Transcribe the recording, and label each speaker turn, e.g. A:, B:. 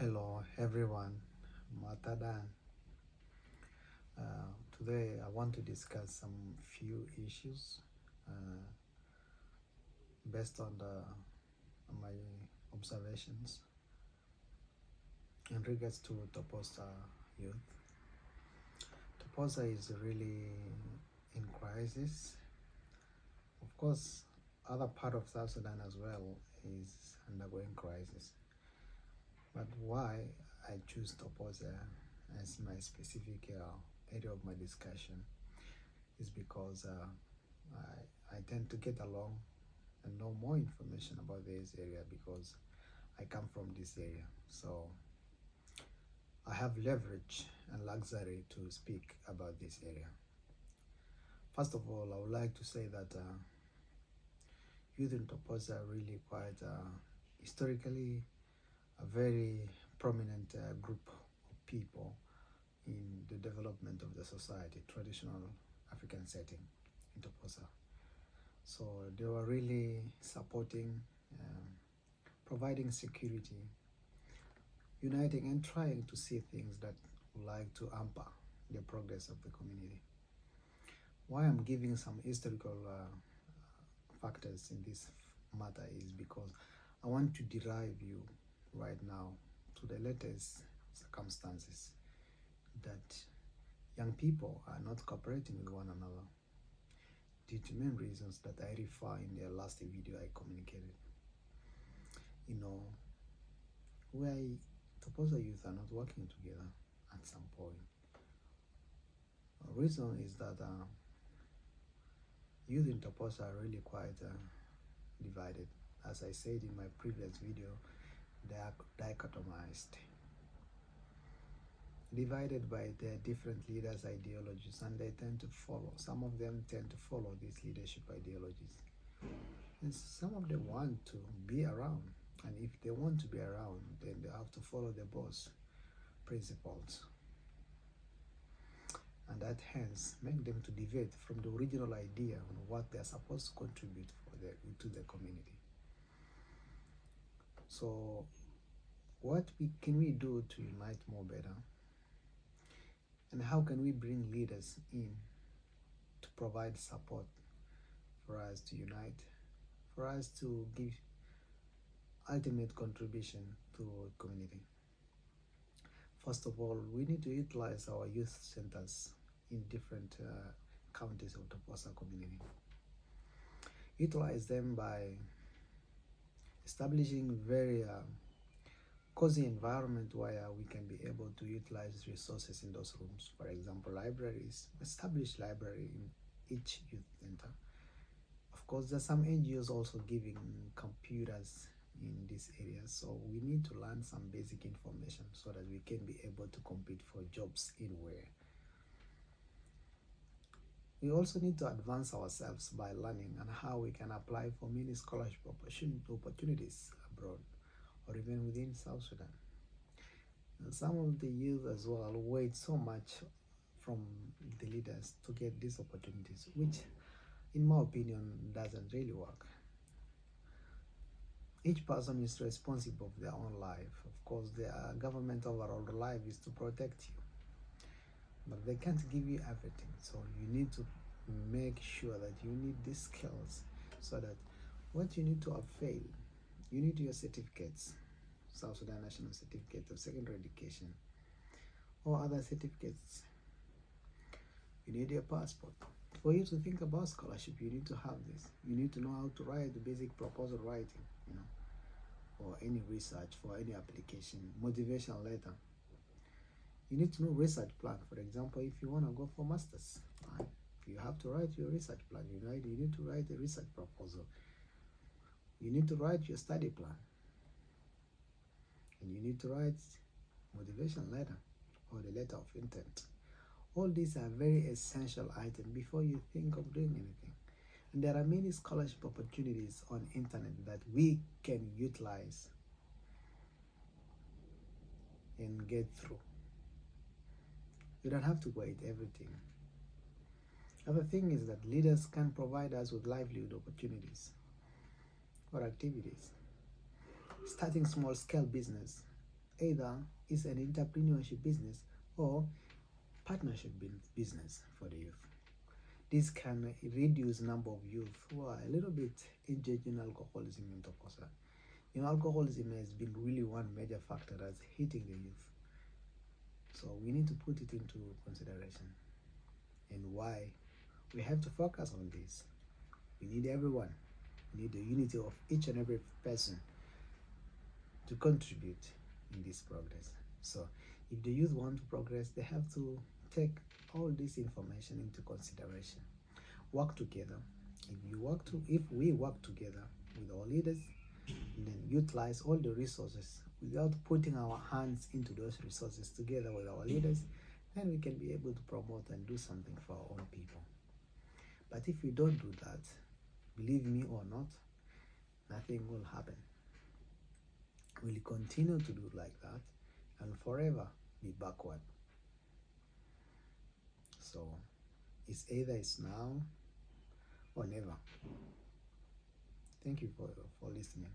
A: Hello everyone, Matadan. Today I want to discuss some few issues based on my observations in regards to Toposa youth. Toposa is really in crisis. Of course, other part of South Sudan as well is undergoing crisis. But why I choose Toposa as my specific area of my discussion is because I tend to get along and know more information about this area because I come from this area. So I have leverage and luxury to speak about this area. First of all, I would like to say that youth in Toposa are really quite historically a very prominent group of people in the development of the society, traditional African setting in Toposa. So they were really supporting, providing security, uniting and trying to see things that would like to hamper the progress of the community. Why I'm giving some historical factors in this matter is because I want to derive you right now to the latest circumstances that young people are not cooperating with one another due to main reasons that I refer in the last video I communicated. Where Toposa youth are not working together at some point. The reason is that youth in Toposa are really quite divided. As I said in my previous video, they are dichotomized, divided by their different leaders' ideologies, and they tend to follow. Some of them tend to follow these leadership ideologies, and some of them want to be around. And if they want to be around, then they have to follow the boss principles, and that hence make them to deviate from the original idea on what they are supposed to contribute to the community. So what can we do to unite more better? And how can we bring leaders in to provide support for us to unite, for us to give ultimate contribution to our community? First of all, we need to utilize our youth centers in different counties of the Toposa community. Utilize them by establishing very cozy environment where we can be able to utilize resources in those rooms. For example, libraries. Establish library in each youth center. Of course, there's some NGOs also giving computers in this area, so we need to learn some basic information so that we can be able to compete for jobs anywhere. We also need to advance ourselves by learning and how we can apply for many scholarship opportunities abroad or even within South Sudan. And some of the youth as well wait so much from the leaders to get these opportunities, which in my opinion doesn't really work. Each person is responsible for their own life. Of course, the government overall life is to protect you, but they can't give you everything. So you need to make sure that you need these skills so that what you need to avail, you need your certificates, South Sudan National Certificate of Secondary Education or other certificates. You need your passport. For you to think about scholarship, you need to have this. You need to know how to write the basic proposal writing, for any research, for any application, motivational letter. You need to know research plan. For example, if you want to go for masters, you have to write your research plan. You need to write a research proposal. You need to write your study plan. And you need to write motivation letter or the letter of intent. All these are very essential items before you think of doing anything. And there are many scholarship opportunities on internet that we can utilize and get through. You don't have to wait everything. Other thing is that leaders can provide us with livelihood opportunities or activities. Starting small-scale business, either is an entrepreneurship business or partnership business for the youth. This can reduce number of youth who are a little bit engaged in alcoholism in Toposa. Alcoholism has been really one major factor that's hitting the youth. So we need to put it into consideration and why we have to focus on this. We need everyone. We need the unity of each and every person to contribute in this progress. So if the youth want to progress, they have to take all this information into consideration. Work together. If we work together with our leaders, and then utilize all the resources without putting our hands into those resources together with our leaders, then we can be able to promote and do something for our own people. But if we don't do that, believe me or not, nothing will happen. We'll continue to do like that and forever be backward. So it's either it's now or never. Thank you for listening.